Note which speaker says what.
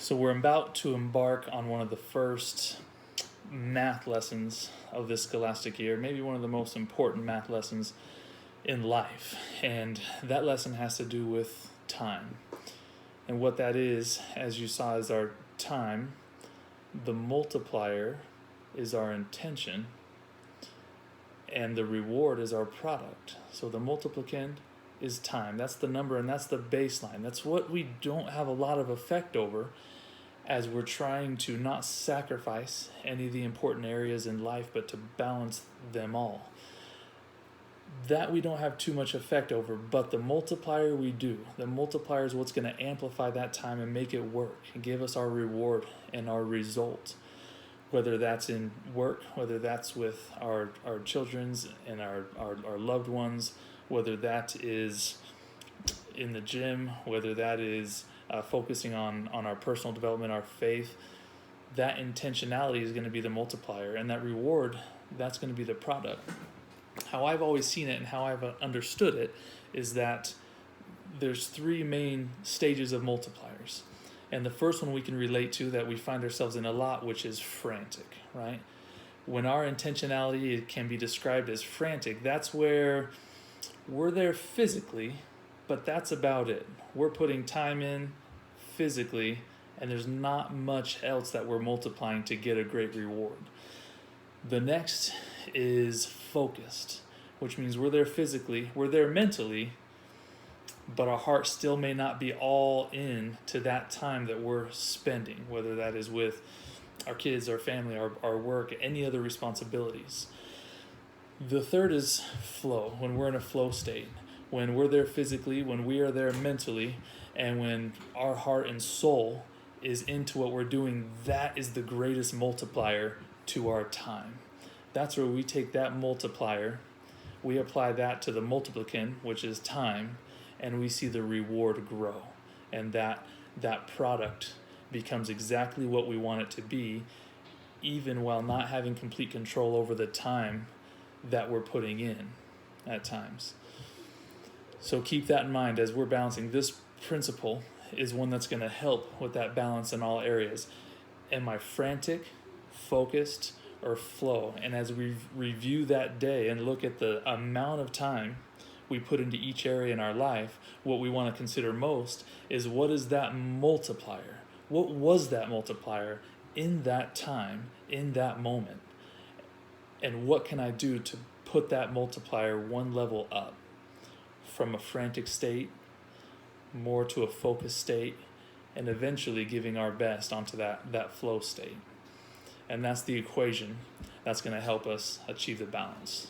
Speaker 1: So we're about to embark on one of the first math lessons of this scholastic year, maybe one of the most important math lessons in life. And that lesson has to do with time. And what that is, as you saw, is our time. The multiplier is our intention, and the reward is our product. So the multiplicand is time. That's the number, and that's the baseline. That's what we don't have a lot of effect over as we're trying to not sacrifice any of the important areas in life, but to balance them all. That we don't have too much effect over, but the multiplier we do. The multiplier is what's going to amplify that time and make it work and give us our reward and our result. Whether that's in work, whether that's with our children's and our loved ones, whether that is in the gym, whether that is focusing on our personal development, our faith, that intentionality is going to be the multiplier, and that reward, that's going to be the product. How I've always seen it and how I've understood it is that there's three main stages of multipliers. And the first one we can relate to that we find ourselves in a lot, which is frantic, right? When our intentionality can be described as frantic, that's where we're there physically, but that's about it. We're putting time in physically, and there's not much else that we're multiplying to get a great reward. The next is focused, which means we're there physically, we're there mentally, but our heart still may not be all in to that time that we're spending, whether that is with our kids, our family, our work, any other responsibilities. The third is flow, when we're in a flow state, when we're there physically, when we are there mentally, and when our heart and soul is into what we're doing. That is the greatest multiplier to our time. That's where we take that multiplier, we apply that to the multiplicand, which is time, and we see the reward grow, and that product becomes exactly what we want it to be, even while not having complete control over the time that we're putting in at times. So keep that in mind as we're balancing. This principle is one that's going to help with that balance in all areas. Am I frantic, focused, or flow? And as we review that day and look at the amount of time we put into each area in our life, what we want to consider most is, what is that multiplier? What was that multiplier in that time, in that moment? And what can I do to put that multiplier one level up from a frantic state more to a focused state, and eventually giving our best onto that flow state? And that's the equation that's going to help us achieve the balance.